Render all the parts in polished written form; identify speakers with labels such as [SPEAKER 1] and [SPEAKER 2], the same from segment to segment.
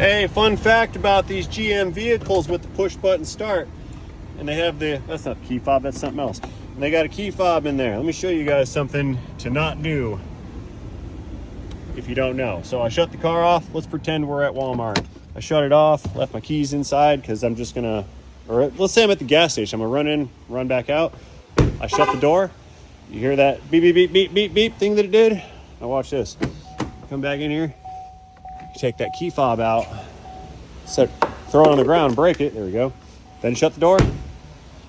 [SPEAKER 1] Hey, fun fact about these GM vehicles with the push button start. And they have that's not the key fob, that's something else. And they got a key fob in there. Let me show you guys something to not do if you don't know. So I shut the car off. Let's pretend we're at Walmart. I shut it off, left my keys inside because I'm just gonna, or let's say I'm at the gas station. I'm gonna run in, run back out. I shut the door. You hear that beep, beep, beep, beep, beep, beep thing that it did? Now watch this. Come back in here. Take that key fob out, throw it on the ground, break it, there we go. Then shut the door,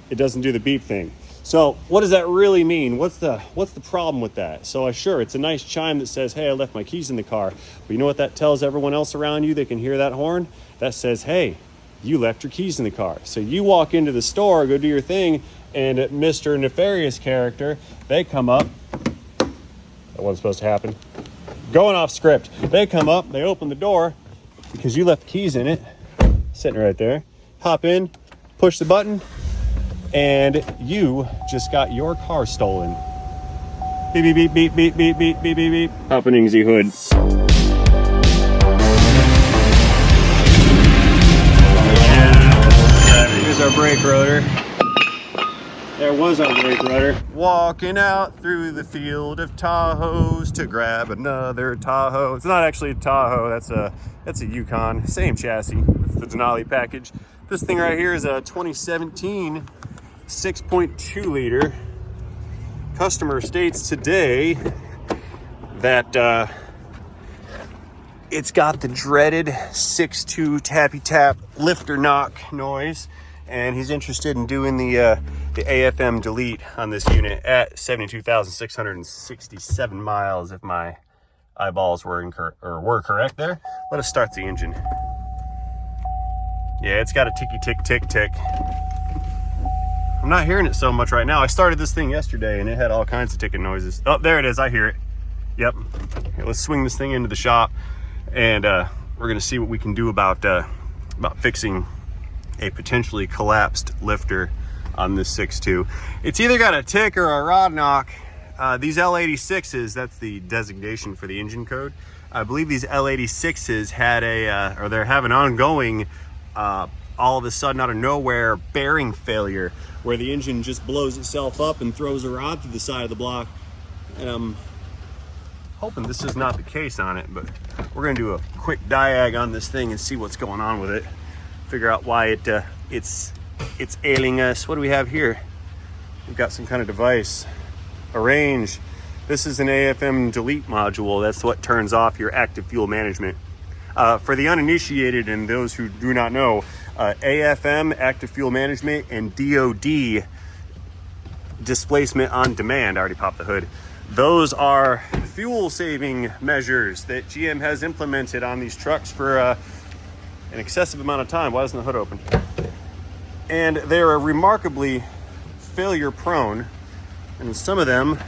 [SPEAKER 1] it doesn't do the beep thing. So what does that really mean? What's the problem with that? So sure, it's a nice chime that says, hey, I left my keys in the car. But you know what that tells everyone else around you that can hear that horn? That says, hey, you left your keys in the car. So you walk into the store, go do your thing, and Mr. Nefarious character, they come up. That wasn't supposed to happen. Going off script. They come up, they open the door because you left the keys in it, sitting right there. Hop in, push the button, and you just got your car stolen. Beep, beep, beep, beep, beep, beep, beep, beep, beep. Opening the hood. Here's our brake rotor. There was our brake rotor. Walking out through the field of Tahoes to grab another Tahoe. It's not actually a Tahoe, that's a Yukon. Same chassis, it's the Denali package. This thing right here is a 2017 6.2 liter. Customer states today that it's got the dreaded 6.2 tappy tap lifter knock noise, and he's interested in doing the AFM delete on this unit at 72,667 miles, if my eyeballs were correct there. Let us start the engine. Yeah, it's got a ticky tick tick tick. I'm not hearing it so much right now. I started this thing yesterday and it had all kinds of ticking noises. Oh, there it is, I hear it. Yep. Here, let's swing this thing into the shop, and we're gonna see what we can do about fixing a potentially collapsed lifter on this 6.2. It's either got a tick or a rod knock. These L86s, that's the designation for the engine code. I believe these L86s had or they have an ongoing, all of a sudden out of nowhere, bearing failure, where the engine just blows itself up and throws a rod through the side of the block. And I'm hoping this is not the case on it, but we're gonna do a quick diag on this thing and see what's going on with it. Figure out why it's ailing us. What do we have here? We've got some kind of device. Arrange. This is an AFM delete module. That's what turns off your active fuel management. For the uninitiated and those who do not know, AFM, active fuel management, and DOD, displacement on demand, I already popped the hood. Those are fuel saving measures that GM has implemented on these trucks for an excessive amount of time. Why isn't the hood open? And they're remarkably failure prone, and some of them,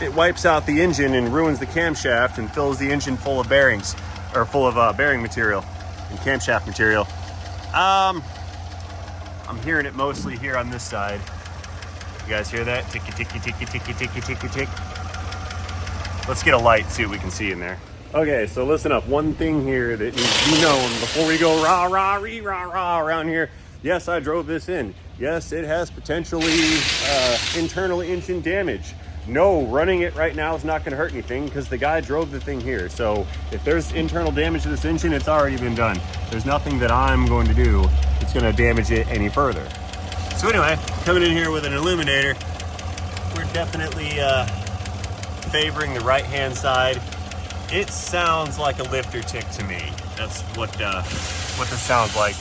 [SPEAKER 1] it wipes out the engine and ruins the camshaft and fills the engine full of bearings, or full of bearing material and camshaft material. I'm hearing it mostly here on this side. You guys hear that? Ticky, ticky, ticky, ticky, ticky, ticky, tick. Let's get a light, see what we can see in there. Okay, so listen up. One thing here that needs to be known before we go rah, rah, ree, rah, rah around here. Yes, I drove this in. Yes, it has potentially internal engine damage. No, running it right now is not going to hurt anything because the guy drove the thing here. So if there's internal damage to this engine, it's already been done. There's nothing that I'm going to do that's going to damage it any further. So anyway, coming in here with an illuminator, we're definitely favoring the right-hand side. It sounds like a lifter tick to me. That's what this sounds like.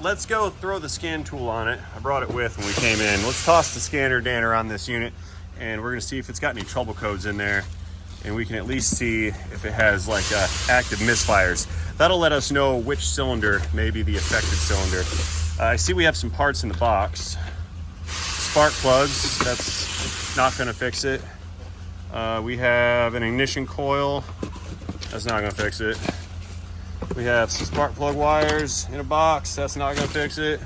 [SPEAKER 1] Let's go throw the scan tool on it. I brought it with when we came in. Let's toss the scanner danner on this unit, and we're gonna see if it's got any trouble codes in there, and we can at least see if it has like active misfires. That'll let us know which cylinder may be the affected cylinder. I see we have some parts in the box. Spark plugs, that's not gonna fix it. We have an ignition coil, that's not gonna fix it. We have some spark plug wires in a box, that's not gonna fix it.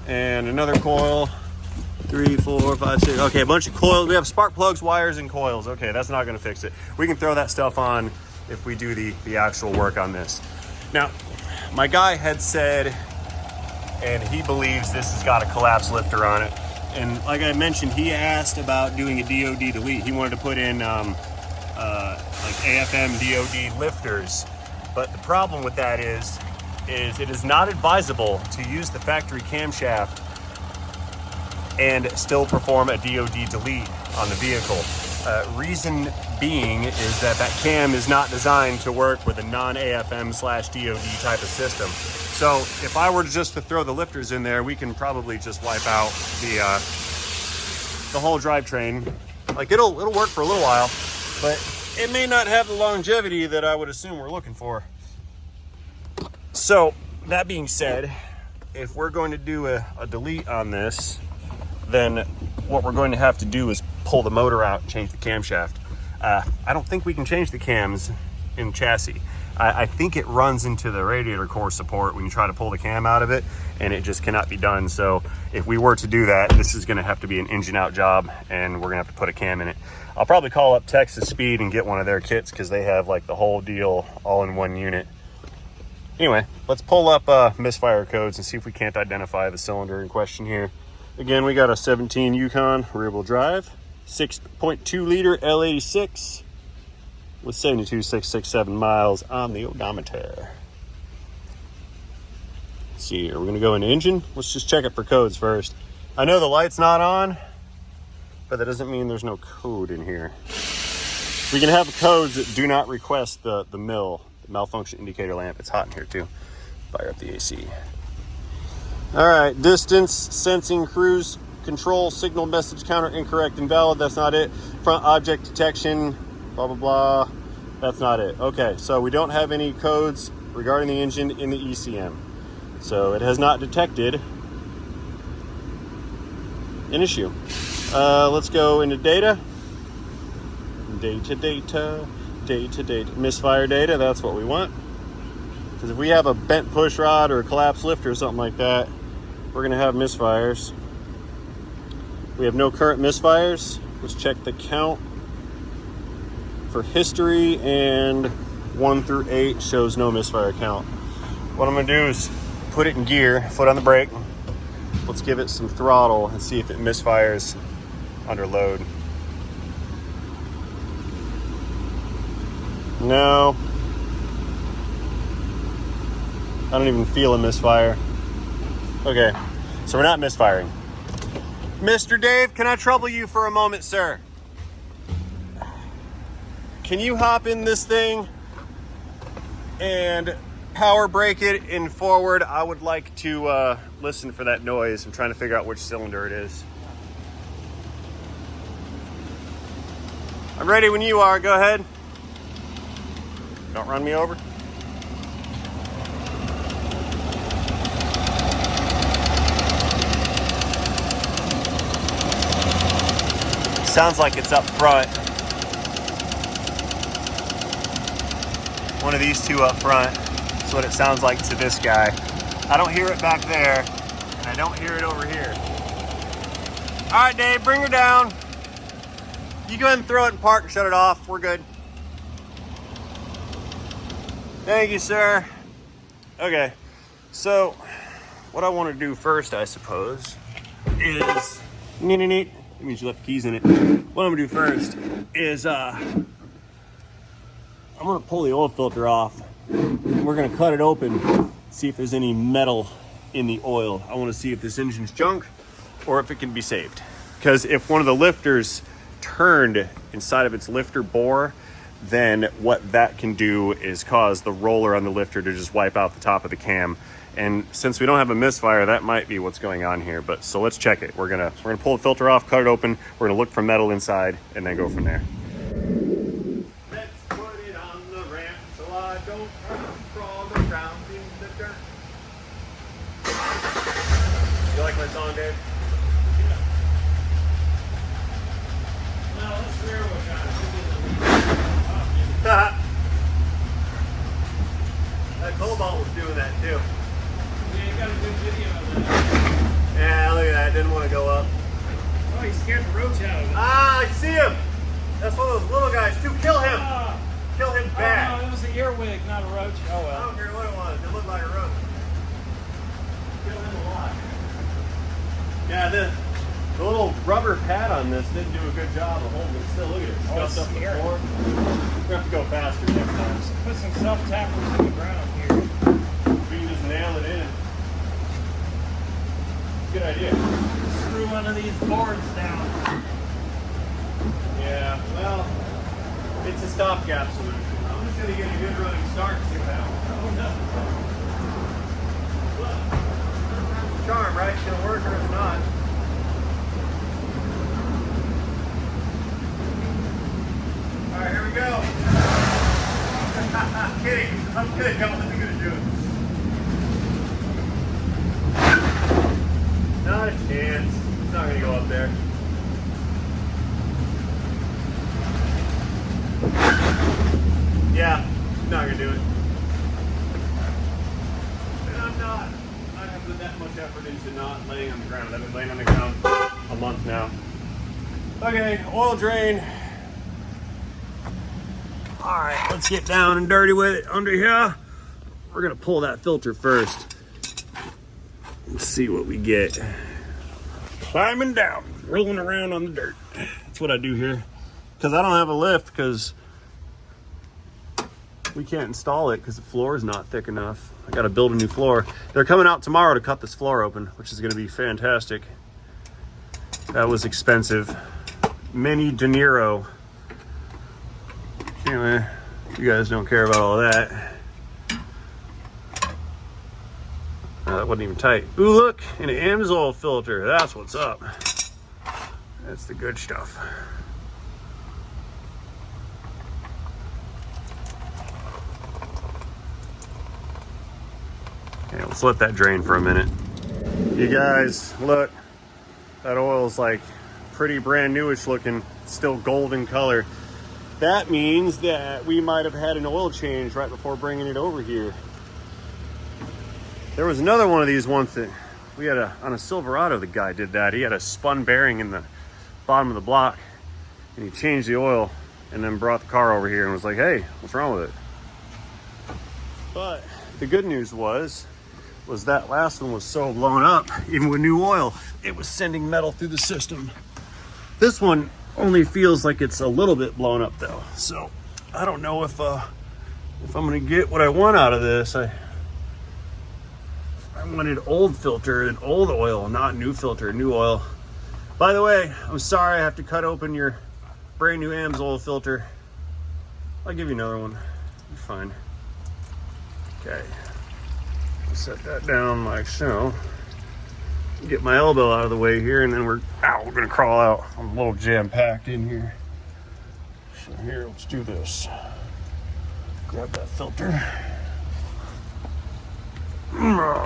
[SPEAKER 1] And another coil, 3, 4, 5, 6, okay, a bunch of coils. We have spark plugs, wires, and coils. Okay, that's not gonna fix it. We can throw that stuff on if we do the actual work on this. Now, my guy had said, and he believes this has got a collapse lifter on it. And like I mentioned, he asked about doing a DOD delete. He wanted to put in like AFM DOD lifters. But the problem with that is it is not advisable to use the factory camshaft and still perform a DOD delete on the vehicle. Reason being is that cam is not designed to work with a non-AFM/DOD type of system. So if I were just to throw the lifters in there, we can probably just wipe out the whole drivetrain. Like it'll work for a little while, but it may not have the longevity that I would assume we're looking for. So that being said, if we're going to do a delete on this, then what we're going to have to do is pull the motor out and change the camshaft. I don't think we can change the cams in chassis. I think it runs into the radiator core support when you try to pull the cam out of it, and it just cannot be done. So if we were to do that, this is gonna have to be an engine out job, and we're gonna have to put a cam in it. I'll probably call up Texas Speed and get one of their kits because they have like the whole deal all in one unit. Anyway, let's pull up misfire codes and see if we can't identify the cylinder in question here. Again, we got a 17 Yukon rear-wheel drive, 6.2 liter L86 with 72,667 miles on the odometer. Let's see here, we're gonna go into engine. Let's just check it for codes first. I know the light's not on, but that doesn't mean there's no code in here. We can have codes that do not request the malfunction indicator lamp. It's hot in here too. Fire up the AC. All right, distance, sensing, cruise control, signal message counter, incorrect, invalid. That's not it. Front object detection, blah, blah, blah. That's not it. Okay, so we don't have any codes regarding the engine in the ECM. So it has not detected an issue. Let's go into data. Data. Misfire data, that's what we want. Because if we have a bent push rod or a collapsed lifter or something like that, we're gonna have misfires. We have no current misfires. Let's check the count for history, and 1 through 8 shows no misfire count. What I'm gonna do is put it in gear, foot on the brake. Let's give it some throttle and see if it misfires under load. No. I don't even feel a misfire. Okay, so we're not misfiring. Mr. Dave, can I trouble you for a moment, sir? Can you hop in this thing and power brake it in forward? I would like to listen for that noise. I'm trying to figure out which cylinder it is. I'm ready when you are, go ahead. Don't run me over. Sounds like it's up front. One of these two up front. That's what it sounds like to this guy. I don't hear it back there, and I don't hear it over here. All right, Dave, bring her down. You go ahead and throw it in park and shut it off. We're good. Thank you, sir. Okay, so what I want to do first, I suppose, is neat. That means you left the keys in it. What I'm gonna do first is I'm gonna pull the oil filter off. We're gonna cut it open, see if there's any metal in the oil. I want to see if this engine's junk or if it can be saved. Because if one of the lifters turned inside of its lifter bore, then what that can do is cause the roller on the lifter to just wipe out the top of the cam. And since we don't have a misfire, that might be what's going on here. But so let's check it. We're gonna pull the filter off, cut it open. We're gonna look for metal inside, and then go from there. Let's put it on the ramp so I don't crawl around in the dirt. You like my song, Dave?
[SPEAKER 2] Yeah. No, let's rear wheel drive.
[SPEAKER 1] That Cobalt was doing that too.
[SPEAKER 2] Yeah, you got a good video of that.
[SPEAKER 1] Yeah, look at that. Didn't want to go up.
[SPEAKER 2] Oh, he scared the roach out of it.
[SPEAKER 1] Ah, I see him. That's one of those little guys too. Kill him. kill him
[SPEAKER 2] Oh,
[SPEAKER 1] bad.
[SPEAKER 2] no, it was an earwig, not a roach. Oh,
[SPEAKER 1] I
[SPEAKER 2] well.
[SPEAKER 1] don't care what it was. It looked like a roach. Kill him a lot. Yeah, the little rubber pad on this didn't do a good job of holding it still. Look at it. Scuffed up the
[SPEAKER 2] scary.
[SPEAKER 1] floor. We're gonna have to go faster next time.
[SPEAKER 2] Put some self-tappers in the ground here.
[SPEAKER 1] We can just nail it in. Good idea.
[SPEAKER 2] Screw one of these boards down.
[SPEAKER 1] Yeah, well, it's a stopgap solution. I'm just gonna get a good running start and see what happens. Oh no. Well, charm, right? It's gonna work or it's not. Alright, here we go. I'm kidding. I'm kidding. I wasn't gonna do it. Not a chance. It's not gonna go up there. Yeah, not gonna do it. And I'm not gonna put that much effort into not laying on the ground. I've been laying on the ground a month now. Okay, oil drain. All right, let's get down and dirty with it under here. We're gonna pull that filter first. Let's see what we get. Climbing down, rolling around on the dirt. That's what I do here. Because I don't have a lift because we can't install it because the floor is not thick enough. I got to build a new floor. They're coming out tomorrow to cut this floor open, which is going to be fantastic. That was expensive. Mini De Niro. Anyway, you guys don't care about all that. That wasn't even tight. Ooh, look, an Amsoil filter. That's what's up. That's the good stuff. Okay, let's let that drain for a minute. You guys, look, that oil's like pretty brand newish looking, still golden color. That means that we might have had an oil change right before bringing it over here. There was another one of these once that we had on a Silverado. The guy did that. He had a spun bearing in the bottom of the block and he changed the oil and then brought the car over here and was like, hey, what's wrong with it? But the good news was that last one was so blown up, even with new oil, it was sending metal through the system. This one only feels like it's a little bit blown up though. So I don't know if I'm gonna get what I want out of this. I wanted old filter and old oil, not new filter, new oil. By the way, I'm sorry I have to cut open your brand new Amsoil filter. I'll give you another one. You're fine. Okay. Set that down like so. Get my elbow out of the way here, and then we're gonna crawl out. I'm a little jam-packed in here. So here, let's do this. Grab that filter.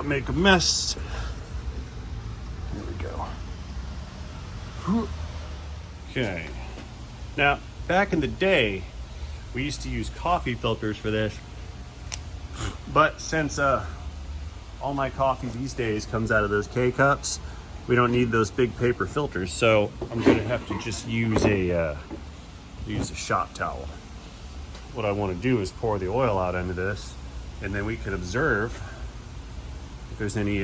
[SPEAKER 1] Make a mess. Here we go. Okay. Now, back in the day, we used to use coffee filters for this. But since all my coffee these days comes out of those K-Cups, we don't need those big paper filters. So I'm gonna have to just use a shop towel. What I want to do is pour the oil out into this, and then we can observe if there's any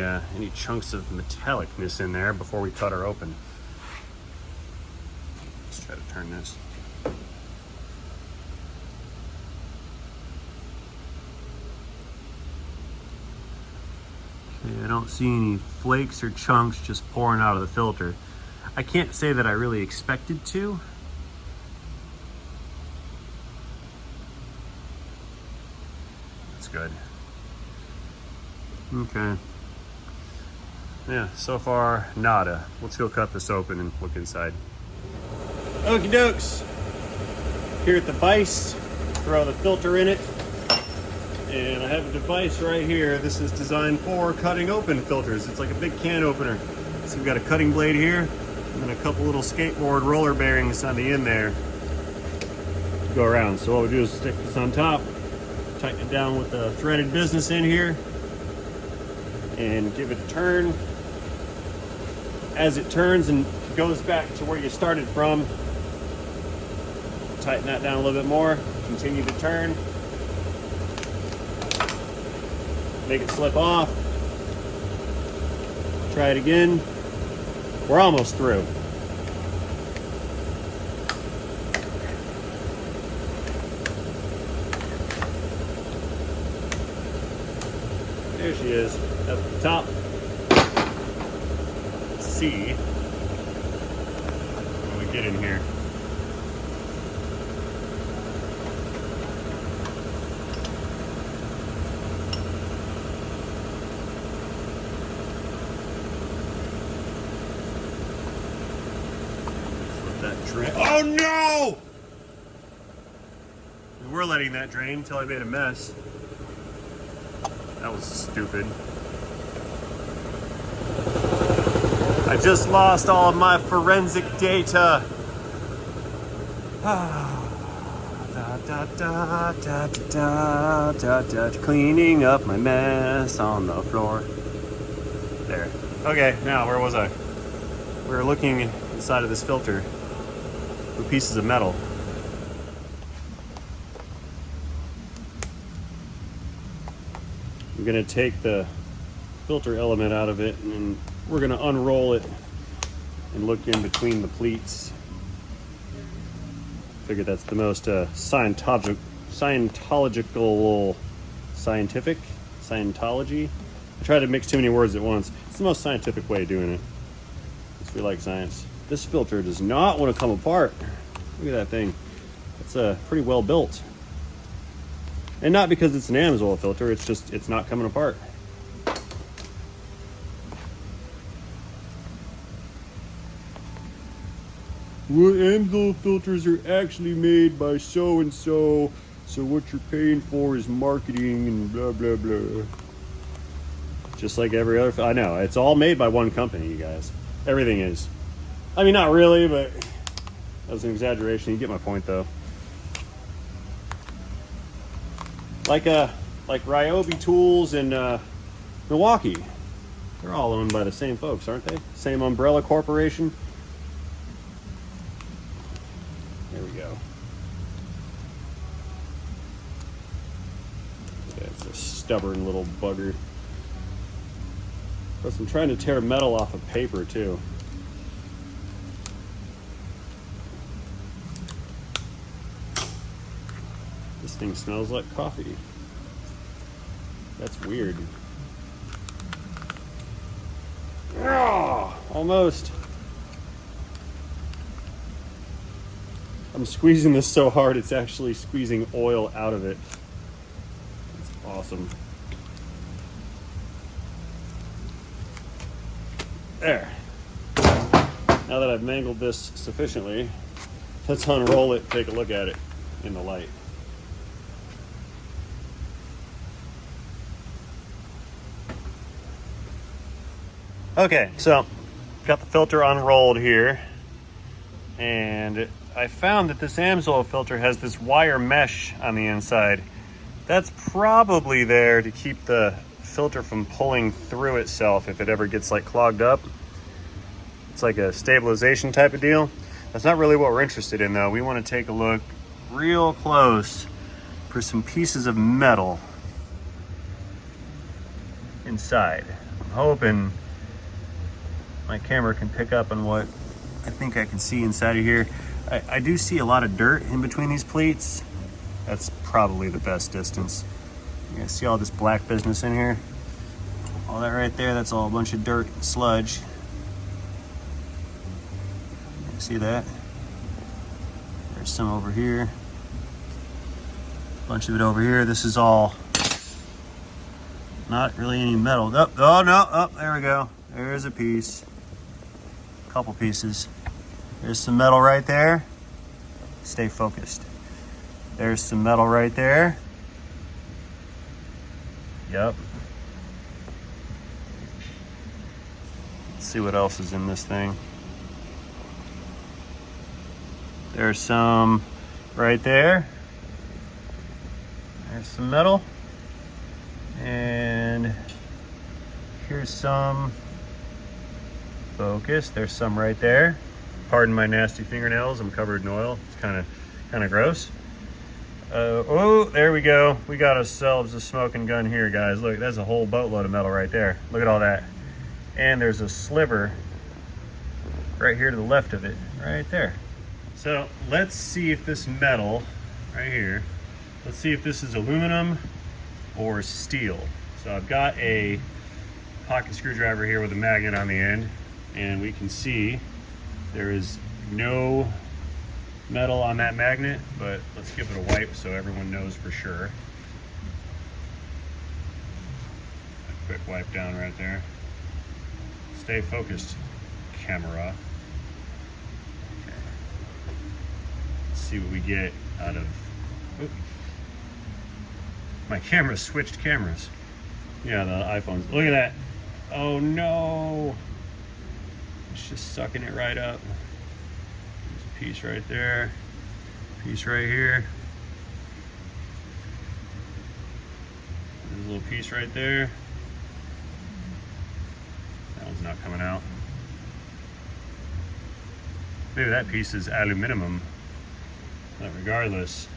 [SPEAKER 1] chunks of metallicness in there before we cut her open. Let's try to turn this. Okay, I don't see any flakes or chunks just pouring out of the filter. I can't say that I really expected to. That's good. Okay. Yeah, so far, nada. Let's go cut this open and look inside. Okie dokes. Here at the vise, throw the filter in it. And I have a device right here. This is designed for cutting open filters. It's like a big can opener. So we've got a cutting blade here, and then a couple little skateboard roller bearings on the end there to go around. So what we do is stick this on top, tighten it down with the threaded business in here, and give it a turn. As it turns and goes back to where you started from, tighten that down a little bit more, continue to turn. Make it slip off. Try it again. We're almost through. There she is, up at the top. Let's see when we get in here. Oh no! We're letting that drain until I made a mess. That was stupid. I just lost all of my forensic data. Cleaning up my mess on the floor. There. Okay, now where was I? We were looking inside of this filter. Pieces of metal. I'm going to take the filter element out of it and we're going to unroll it and look in between the pleats. Figure that's the most Scientology. I try to mix too many words at once. It's the most scientific way of doing it. Because we like science. This filter does not want to come apart. Look at that thing. It's pretty well built. And not because it's an Amsoil filter, it's just, it's not coming apart. Well, Amsoil filters are actually made by so-and-so, so what you're paying for is marketing and blah, blah, blah. Just like every other, I know, it's all made by one company, you guys. Everything is. I mean, not really, but that was an exaggeration. You get my point, though. Like Ryobi Tools in Milwaukee. They're all owned by the same folks, aren't they? Same umbrella corporation. There we go. That's a stubborn little bugger. Plus, I'm trying to tear metal off of paper, too. This thing smells like coffee. That's weird. Oh, almost. I'm squeezing this so hard it's actually squeezing oil out of it. It's awesome. There. Now that I've mangled this sufficiently, let's unroll it, take a look at it in the light. Okay, so got the filter unrolled here, and I found that this Amsoil filter has this wire mesh on the inside. That's probably there to keep the filter from pulling through itself if it ever gets like clogged up. It's like a stabilization type of deal. That's not really what we're interested in, though. We want to take a look real close for some pieces of metal inside. I'm hoping my camera can pick up on what I think I can see inside of here. I do see a lot of dirt in between these pleats. That's probably the best distance. You guys see all this black business in here? All that right there, that's all a bunch of dirt and sludge. See that? There's some over here. A bunch of it over here. This is all not really any metal. Oh no, oh, there we go. There's a piece. A couple pieces. There's some metal right there. Stay focused. There's some metal right there. Yep. Let's see what else is in this thing. There's some right there. There's some metal. And here's some. Focus. There's some right there. Pardon my nasty fingernails. I'm covered in oil. It's kind of gross. Oh, there we go. We got ourselves a smoking gun here, guys. Look, that's a whole boatload of metal right there. Look at all that. And there's a sliver right here to the left of it, right there. So let's see if this metal right here, let's see if this is aluminum or steel. So I've got a pocket screwdriver here with a magnet on the end, and we can see there is no metal on that magnet, but let's give it a wipe so everyone knows for sure. A quick wipe down right there. Stay focused, camera. Okay. Let's see what we get out of... Oops. My camera switched cameras. Yeah, the iPhones. Look at that. Oh no! It's just sucking it right up. Piece right there, piece right here. There's a little piece right there. That one's not coming out. Maybe that piece is aluminum. But regardless,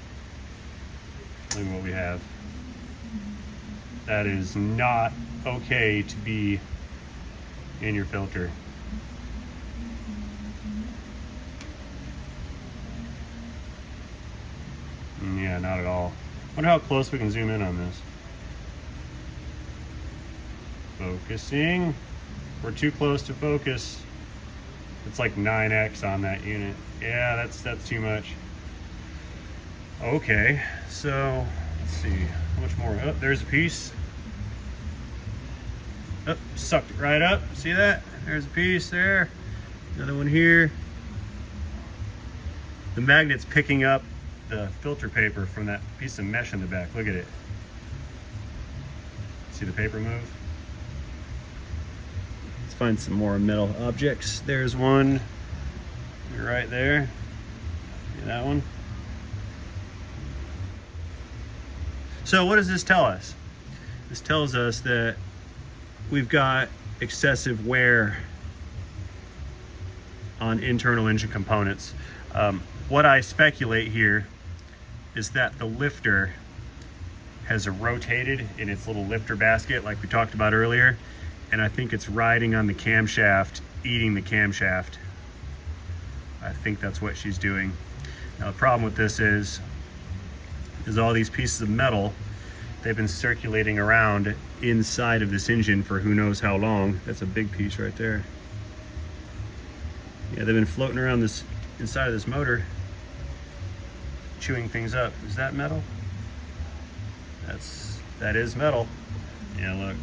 [SPEAKER 1] look at what we have. That is not okay to be in your filter. Yeah, not at all. Wonder how close we can zoom in on this. Focusing. We're too close to focus. It's like 9x on that unit. Yeah, that's too much. Okay, so let's see. How much more? Oh, there's a piece. Oh, sucked it right up. See that? There's a piece there. Another one here. The magnet's picking up the filter paper from that piece of mesh in the back. Look at it. See the paper move? Let's find some more metal objects. There's one right there. See that one? So what does this tell us? This tells us that we've got excessive wear on internal engine components. What I speculate here is that the lifter has rotated in its little lifter basket like we talked about earlier, and I think it's riding on the camshaft, eating the camshaft. I think that's what she's doing. Now the problem with this is all these pieces of metal, they've been circulating around inside of this engine for who knows how long. That's a big piece right there. Yeah, they've been floating around this inside of this motor, chewing things up. Is that metal? That is metal. Yeah, look.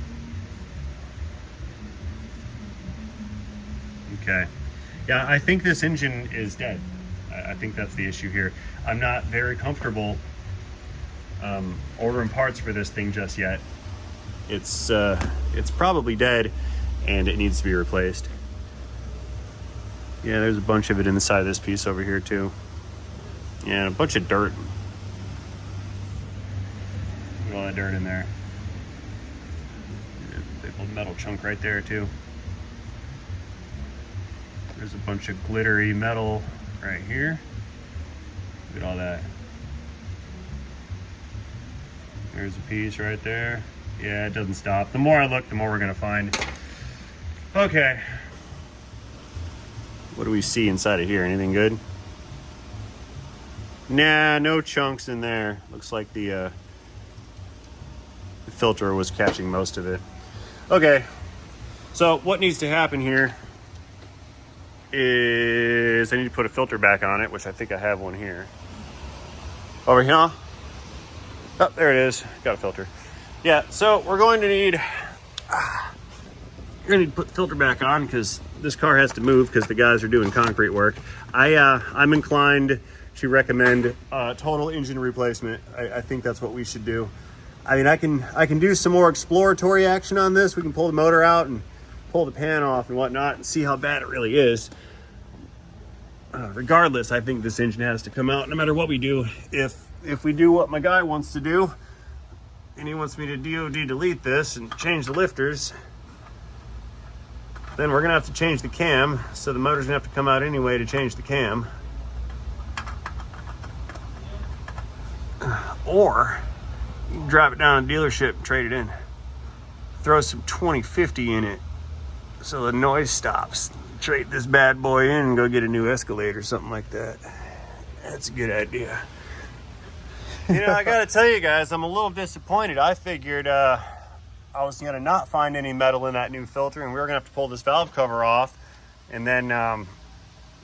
[SPEAKER 1] Okay. Yeah, I think this engine is dead. I think that's the issue here. I'm not very comfortable ordering parts for this thing just yet. It's probably dead and it needs to be replaced. Yeah, there's a bunch of it inside this piece over here too. Yeah, and a bunch of dirt. Look at all that dirt in there. Big old metal chunk right there too. There's a bunch of glittery metal right here. Look at all that. There's a piece right there. Yeah, it doesn't stop. The more I look, the more we're gonna find. Okay. What do we see inside of here? Anything good? Nah, no chunks in there. Looks like the filter was catching most of it. Okay, so what needs to happen here is I need to put a filter back on it, which I think I have one here. Over here. Oh, there it is. Got a filter. Yeah, so we're going to need you're gonna need to put the filter back on because this car has to move because the guys are doing concrete work. I'm inclined to recommend total engine replacement. I think that's what we should do. I mean, I can do some more exploratory action on this. We can pull the motor out and pull the pan off and whatnot and see how bad it really is. Regardless, I think this engine has to come out no matter what we do. If we do what my guy wants to do, and he wants me to DOD delete this and change the lifters, then we're gonna have to change the cam, so the motor's gonna have to come out anyway to change the cam. Or you can drive it down to the dealership and trade it in. Throw some 2050 in it so the noise stops. Trade this bad boy in and go get a new Escalade or something like that. That's a good idea. You know, I gotta tell you guys, I'm a little disappointed. I figured I was gonna not find any metal in that new filter, and we were gonna have to pull this valve cover off and then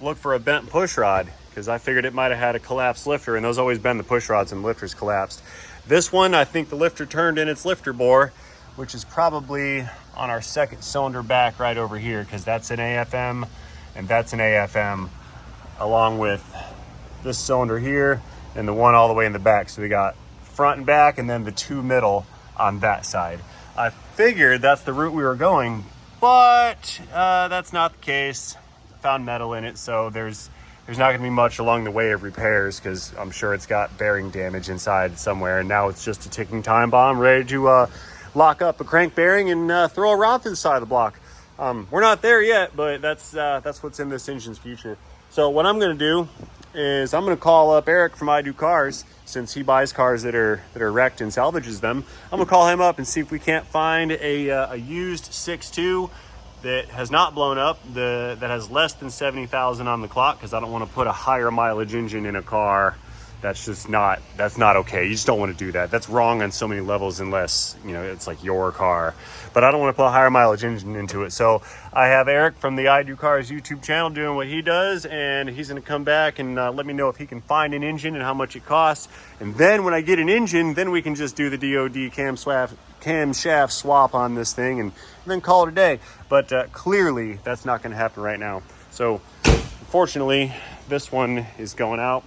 [SPEAKER 1] look for a bent push rod, because I figured it might have had a collapsed lifter, and those always bend the push rods and lifters collapsed. This one, I think the lifter turned in its lifter bore, which is probably on our second cylinder back right over here, because that's an AFM and that's an AFM, along with this cylinder here and the one all the way in the back. So we got front and back, and then the two middle on that side. I figured that's the route we were going, but that's not the case. Found metal in it, so there's not going to be much along the way of repairs, because I'm sure it's got bearing damage inside somewhere, and now it's just a ticking time bomb ready to lock up a crank bearing and throw a rod through the side of the block. We're not there yet, but that's what's in this engine's future. So what I'm going to do is I'm going to call up Eric from I Do Cars, since he buys cars that are wrecked and salvages them. I'm going to call him up and see if we can't find a used 6.2 that has not blown up, that has less than 70,000 on the clock, because I don't want to put a higher mileage engine in a car. That's not okay. You just don't want to do that. That's wrong on so many levels, unless, you know, it's like your car. But I don't want to put a higher mileage engine into it. So I have Eric from the I Do Cars YouTube channel doing what he does, and he's going to come back and let me know if he can find an engine and how much it costs. And then when I get an engine, then we can just do the DOD camshaft swap on this thing and then call it a day. But clearly that's not going to happen right now. So unfortunately, this one is going out.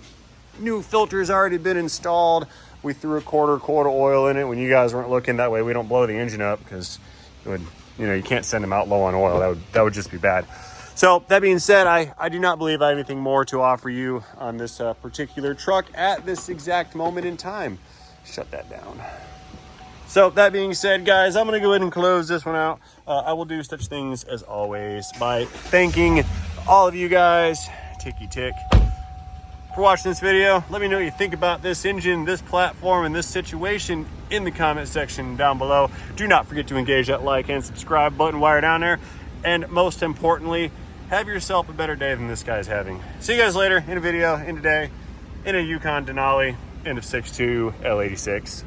[SPEAKER 1] New filter's already been installed. We threw a quarter oil in it when you guys weren't looking. That way we don't blow the engine up, because it would, you know, you can't send them out low on oil. That would just be bad. So that being said, I do not believe I have anything more to offer you on this particular truck at this exact moment in time. Shut that down. So that being said, guys, I'm going to go ahead and close this one out. I will do such things as always by thanking all of you guys, ticky tick, for watching this video. Let me know what you think about this engine, this platform, and this situation in the comment section down below. Do not forget to engage that like and subscribe button while you're down there. And most importantly, have yourself a better day than this guy's having. See you guys later in a video, in a day, in a Yukon Denali, end of 6.2 L86.